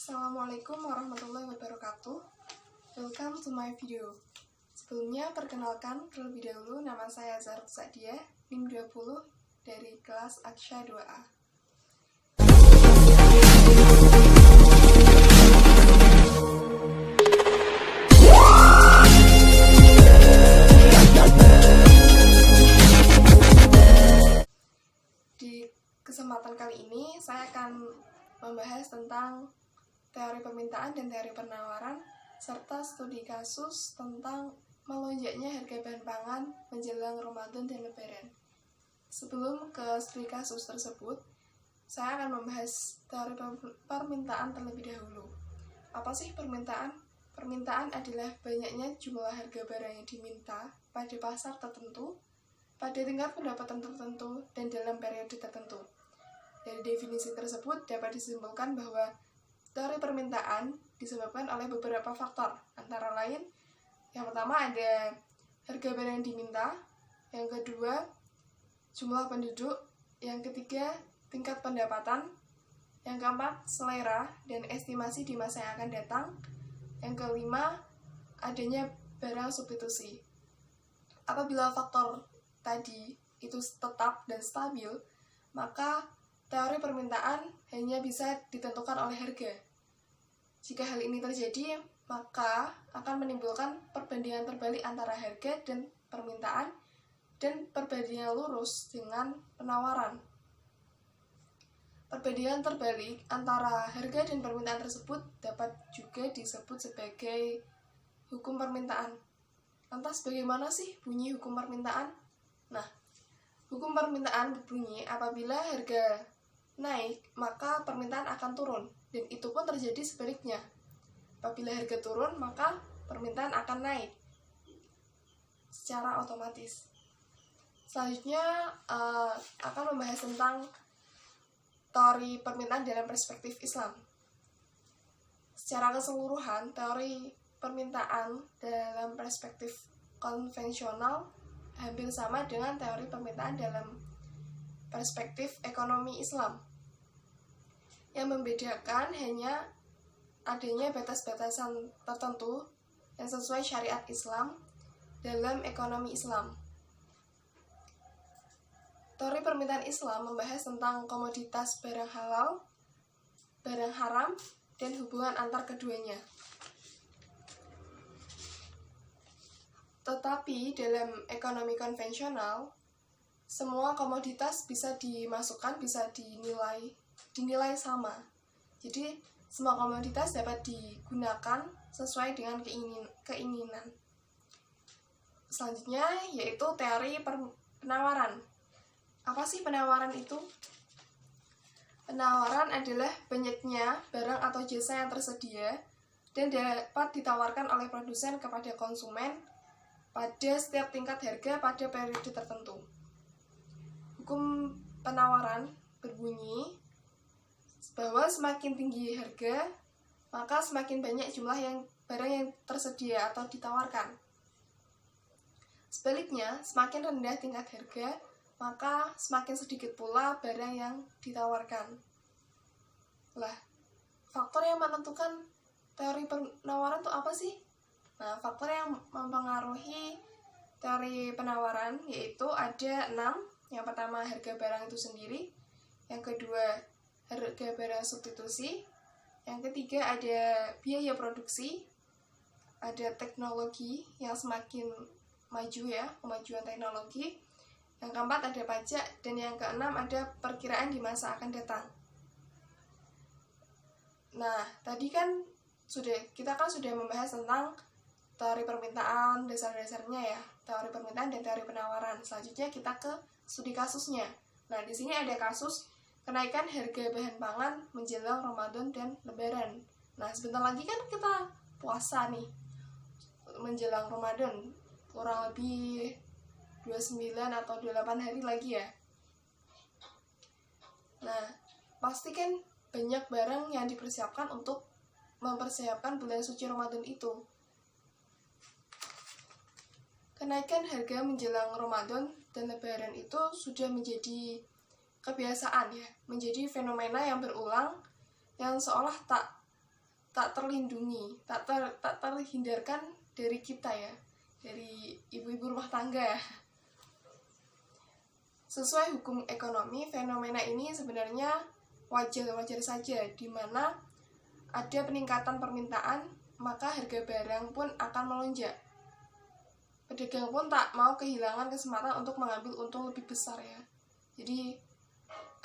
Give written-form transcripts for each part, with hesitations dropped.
Assalamualaikum warahmatullahi wabarakatuh. Welcome to my video. Sebelumnya perkenalkan terlebih dahulu, nama saya Zarut Sa'diah, NIM 20 dari kelas Aksya 2A. Di kesempatan kali ini saya akan membahas tentang teori permintaan dan teori penawaran, serta studi kasus tentang melonjaknya harga bahan pangan menjelang Ramadan dan Lebaran. Sebelum ke studi kasus tersebut, saya akan membahas teori permintaan terlebih dahulu. Apa sih permintaan? Permintaan adalah banyaknya jumlah harga barang yang diminta pada pasar tertentu, pada tingkat pendapatan tertentu, dan dalam periode tertentu. Dari definisi tersebut dapat disimpulkan bahwa teori permintaan disebabkan oleh beberapa faktor, antara lain yang pertama ada harga barang yang diminta, yang kedua jumlah penduduk, yang ketiga tingkat pendapatan, yang keempat selera dan estimasi di masa yang akan datang, yang kelima adanya barang substitusi. Apabila faktor tadi itu tetap dan stabil, maka teori permintaan hanya bisa ditentukan oleh harga. Jika hal ini terjadi, maka akan menimbulkan perbandingan terbalik antara harga dan permintaan dan perbandingan lurus dengan penawaran. Perbandingan terbalik antara harga dan permintaan tersebut dapat juga disebut sebagai hukum permintaan. Lantas bagaimana sih bunyi hukum permintaan? Nah, hukum permintaan berbunyi apabila harga naik, maka permintaan akan turun, dan itu pun terjadi sebaliknya. Apabila harga turun, maka permintaan akan naik secara otomatis. Selanjutnya akan membahas tentang teori permintaan dalam perspektif Islam. Secara keseluruhan, teori permintaan dalam perspektif konvensional hampir sama dengan teori permintaan dalam perspektif ekonomi Islam. Yang membedakan hanya adanya batas-batasan tertentu yang sesuai syariat Islam dalam ekonomi Islam. Teori permintaan Islam membahas tentang komoditas barang halal, barang haram, dan hubungan antar keduanya. Tetapi dalam ekonomi konvensional, semua komoditas bisa dimasukkan, bisa dinilai sama. Jadi, semua komoditas dapat digunakan sesuai dengan keinginan. Selanjutnya, yaitu teori penawaran. Apa sih penawaran itu? Penawaran adalah banyaknya barang atau jasa yang tersedia dan dapat ditawarkan oleh produsen kepada konsumen pada setiap tingkat harga pada periode tertentu. Hukum penawaran berbunyi bahwa semakin tinggi harga, maka semakin banyak jumlah barang yang tersedia atau ditawarkan. Sebaliknya, semakin rendah tingkat harga, maka semakin sedikit pula barang yang ditawarkan. Lah, faktor yang menentukan teori penawaran itu apa sih? Nah, faktor yang mempengaruhi teori penawaran yaitu ada 6. Yang pertama, harga barang itu sendiri. Yang kedua, harga barang substitusi. Yang ketiga, ada biaya produksi. Ada teknologi yang semakin maju ya, kemajuan teknologi. Yang keempat, ada pajak. Dan yang keenam, ada perkiraan di masa akan datang. Nah, tadi kan kita sudah membahas tentang teori permintaan, dasar-dasarnya ya, teori permintaan dan teori penawaran. Selanjutnya kita ke studi kasusnya. Nah, di sini ada kasus kenaikan harga bahan pangan menjelang Ramadan dan Lebaran. Nah, sebentar lagi kan kita puasa nih, menjelang Ramadan, kurang lebih 29 atau 28 hari lagi ya. Nah, pasti kan banyak barang yang dipersiapkan untuk mempersiapkan bulan suci Ramadan itu. Kenaikan harga menjelang Ramadan dan Lebaran itu sudah menjadi kebiasaan ya, menjadi fenomena yang berulang yang seolah tak tak terlindungi, tak terhindarkan dari kita ya, dari ibu-ibu rumah tangga. Sesuai hukum ekonomi, fenomena ini sebenarnya wajar-wajar saja, di mana ada peningkatan permintaan, maka harga barang pun akan melonjak. Pedagang pun tak mau kehilangan kesempatan untuk mengambil untung lebih besar ya. Jadi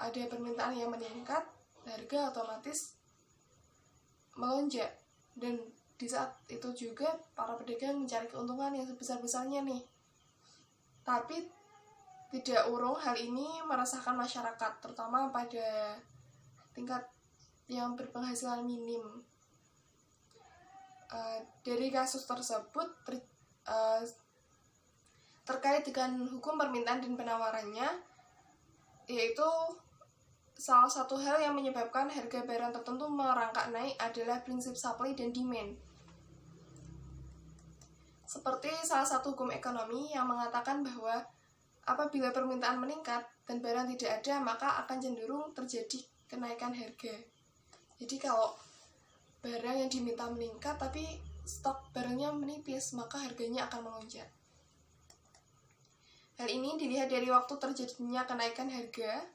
ada permintaan yang meningkat, harga otomatis melonjak, dan di saat itu juga para pedagang mencari keuntungan yang sebesar-besarnya nih. Tapi tidak urung hal ini meresahkan masyarakat, terutama pada tingkat yang berpenghasilan minim. Dari kasus tersebut terkait dengan hukum permintaan dan penawarannya, yaitu salah satu hal yang menyebabkan harga barang tertentu merangkak naik adalah prinsip supply dan demand. Seperti salah satu hukum ekonomi yang mengatakan bahwa apabila permintaan meningkat dan barang tidak ada, maka akan cenderung terjadi kenaikan harga. Jadi kalau barang yang diminta meningkat tapi stok barangnya menipis, maka harganya akan melonjak. Hal ini dilihat dari waktu terjadinya kenaikan harga.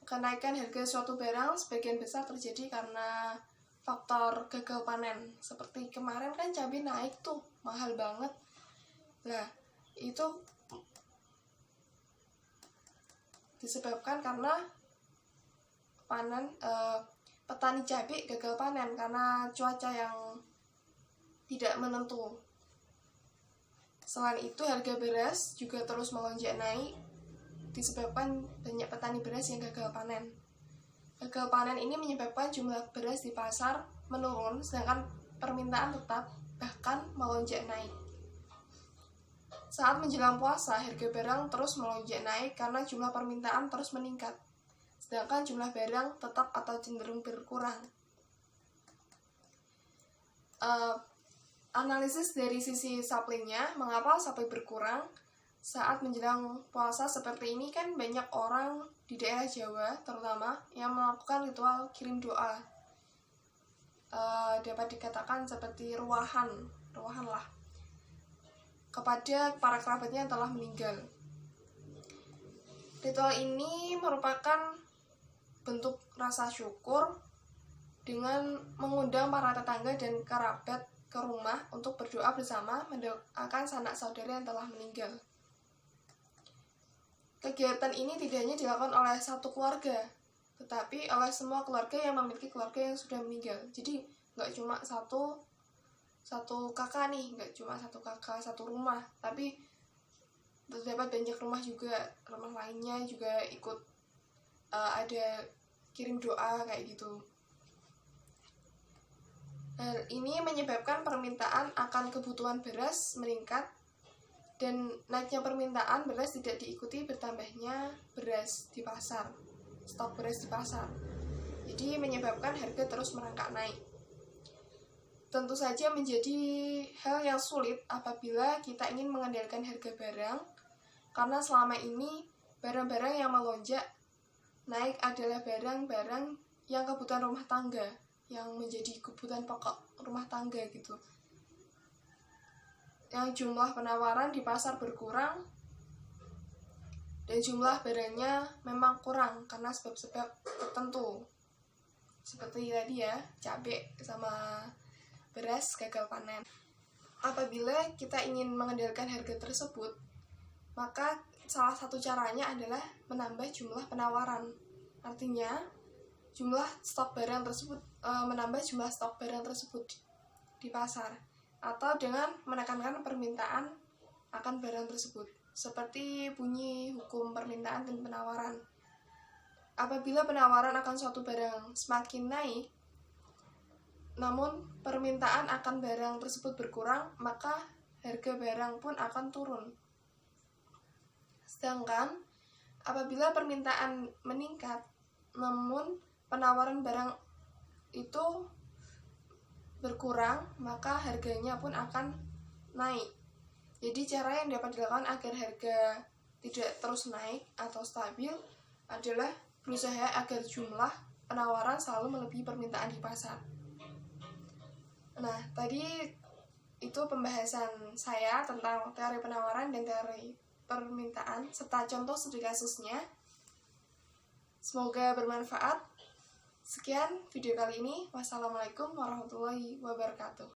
Kenaikan harga suatu barang sebagian besar terjadi karena faktor gagal panen. Seperti kemarin kan cabai naik tuh, mahal banget. Nah, itu disebabkan karena petani cabai gagal panen karena cuaca yang tidak menentu. Selain itu, harga beras juga terus melonjak naik disebabkan banyak petani beras yang gagal panen. Gagal panen ini menyebabkan jumlah beras di pasar menurun, sedangkan permintaan tetap bahkan melonjak naik. Saat menjelang puasa, harga barang terus melonjak naik karena jumlah permintaan terus meningkat, sedangkan jumlah barang tetap atau cenderung berkurang. Analisis dari sisi supply-nya, mengapa supply berkurang saat menjelang puasa seperti ini? Kan banyak orang di daerah Jawa terutama yang melakukan ritual kirim doa. Dapat dikatakan seperti ruahan lah, kepada para kerabatnya yang telah meninggal. Ritual ini merupakan bentuk rasa syukur dengan mengundang para tetangga dan kerabat ke rumah untuk berdoa bersama mendoakan sanak saudara yang telah meninggal. Kegiatan ini tidak hanya dilakukan oleh satu keluarga, tetapi oleh semua keluarga yang memiliki keluarga yang sudah meninggal. Jadi nggak cuma satu kakak nih, nggak cuma satu kakak satu rumah, tapi terdapat banyak rumah juga, rumah lainnya juga ikut ada kirim doa kayak gitu. Hal ini menyebabkan permintaan akan kebutuhan beras meningkat, dan naiknya permintaan beras tidak diikuti bertambahnya beras di pasar, stok beras di pasar. Jadi menyebabkan harga terus merangkak naik. Tentu saja menjadi hal yang sulit apabila kita ingin mengendalikan harga barang, karena selama ini barang-barang yang melonjak naik adalah barang-barang yang kebutuhan rumah tangga, yang menjadi kebutuhan pokok rumah tangga gitu. Yang jumlah penawaran di pasar berkurang dan jumlah barangnya memang kurang karena sebab-sebab tertentu. Seperti tadi ya, cabai sama beras gagal panen. Apabila kita ingin mengendalikan harga tersebut, maka salah satu caranya adalah menambah jumlah penawaran. Artinya, menambah jumlah stok barang tersebut di pasar, atau dengan menekankan permintaan akan barang tersebut, seperti bunyi hukum permintaan dan penawaran. Apabila penawaran akan suatu barang semakin naik, namun permintaan akan barang tersebut berkurang, maka harga barang pun akan turun. Sedangkan apabila permintaan meningkat, namun penawaran barang itu berkurang, maka harganya pun akan naik. Jadi cara yang dapat dilakukan agar harga tidak terus naik atau stabil adalah berusaha agar jumlah penawaran selalu melebihi permintaan di pasar. Nah, tadi itu pembahasan saya tentang teori penawaran dan teori permintaan serta contoh studi kasusnya. Semoga bermanfaat. Sekian video kali ini. Wassalamualaikum warahmatullahi wabarakatuh.